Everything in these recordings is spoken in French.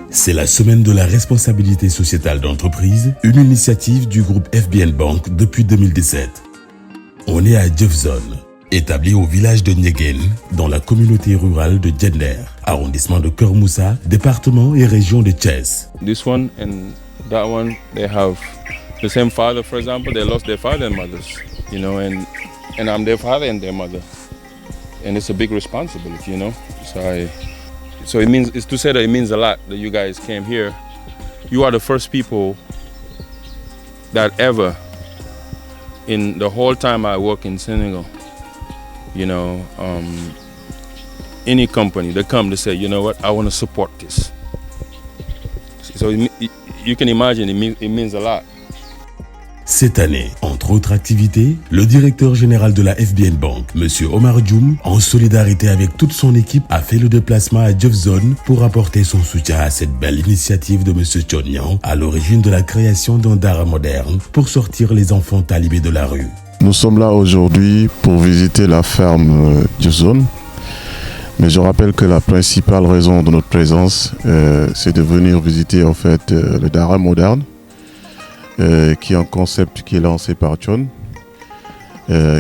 C'est la semaine de la responsabilité sociétale d'entreprise, une initiative du groupe FBN Bank depuis 2017. On est à Djefzone, établi au village de Niéguène, dans la communauté rurale de Djender, arrondissement de Keur Moussa, département et région de Thiès. This one and that one, they have the same father, for example. They lost their father and mothers, you know, and I'm their father and their mother, and it's a big responsibility, you know. So it means, it's to say that it means a lot that you guys came here. You are the first people that ever, in the whole time I work in Senegal, you know, any company, they come to say, you know what, I want to support this. So you can imagine, it means a lot. Cette année, entre autres activités, le directeur général de la FBN Bank, M. Omar Djoum, en solidarité avec toute son équipe, a fait le déplacement à Djefzone pour apporter son soutien à cette belle initiative de M. Tchonyan, à l'origine de la création d'un Dara moderne pour sortir les enfants talibés de la rue. Nous sommes là aujourd'hui pour visiter la ferme Djefzone. Mais je rappelle que la principale raison de notre présence, c'est de venir visiter en fait le Dara moderne, qui est un concept qui est lancé par Tchon,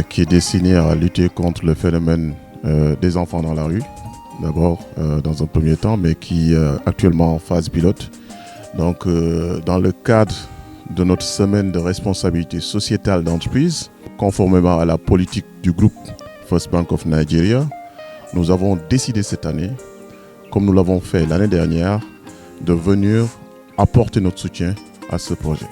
qui est destiné à lutter contre le phénomène des enfants dans la rue, d'abord dans un premier temps, mais qui est actuellement en phase pilote. Donc dans le cadre de notre semaine de responsabilité sociétale d'entreprise, conformément à la politique du groupe First Bank of Nigeria, nous avons décidé cette année, comme nous l'avons fait l'année dernière, de venir apporter notre soutien à ce projet.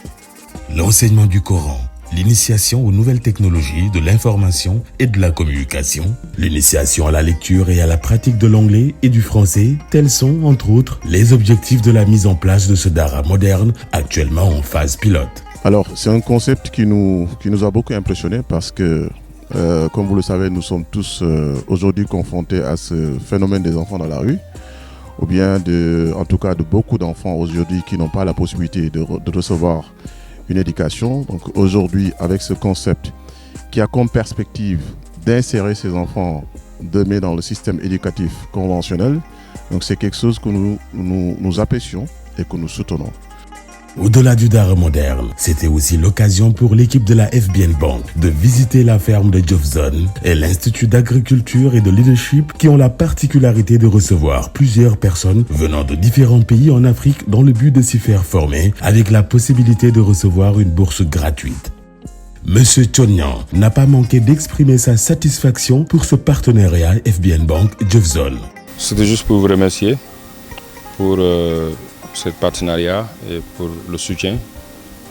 L'enseignement du Coran, l'initiation aux nouvelles technologies de l'information et de la communication, l'initiation à la lecture et à la pratique de l'anglais et du français, tels sont, entre autres, les objectifs de la mise en place de ce Dara moderne, actuellement en phase pilote. Alors, c'est un concept qui nous a beaucoup impressionnés parce que, comme vous le savez, nous sommes tous aujourd'hui confrontés à ce phénomène des enfants dans la rue, ou bien en tout cas de beaucoup d'enfants aujourd'hui qui n'ont pas la possibilité de recevoir une éducation. Donc aujourd'hui, avec ce concept qui a comme perspective d'insérer ces enfants demain dans le système éducatif conventionnel, donc c'est quelque chose que nous apprécions et que nous soutenons. Au-delà du Dara moderne, c'était aussi l'occasion pour l'équipe de la FBN Bank de visiter la ferme de Djefzone et l'Institut d'agriculture et de leadership qui ont la particularité de recevoir plusieurs personnes venant de différents pays en Afrique dans le but de s'y faire former avec la possibilité de recevoir une bourse gratuite. Monsieur Tchonyan n'a pas manqué d'exprimer sa satisfaction pour ce partenariat FBN Bank Djefzone. C'était juste pour vous remercier pour ce partenariat et pour le soutien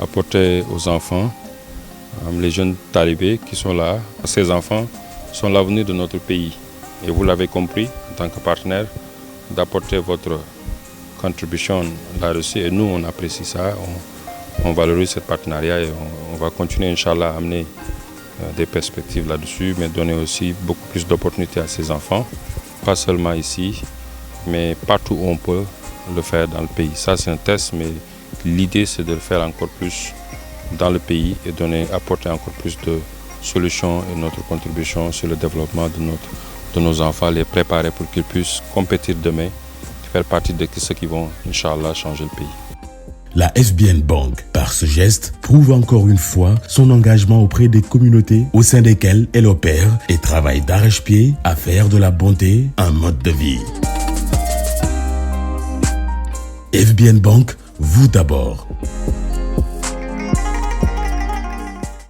apporté aux enfants, les jeunes talibés qui sont là. Ces enfants sont l'avenir de notre pays. Et vous l'avez compris, en tant que partenaire, d'apporter votre contribution là-dessus. Et nous, on apprécie ça, on valorise ce partenariat et on va continuer, Inch'Allah, à amener des perspectives là-dessus, mais donner aussi beaucoup plus d'opportunités à ces enfants, pas seulement ici, mais partout où on peut le faire dans le pays. Ça, c'est un test, mais l'idée, c'est de le faire encore plus dans le pays et apporter encore plus de solutions et notre contribution sur le développement de nos enfants, les préparer pour qu'ils puissent compétir demain, faire partie de ceux qui vont, Inch'Allah, changer le pays. La FBN Bank, par ce geste, prouve encore une fois son engagement auprès des communautés au sein desquelles elle opère et travaille d'arrache-pied à faire de la bonté un mode de vie. FBN Bank, vous d'abord.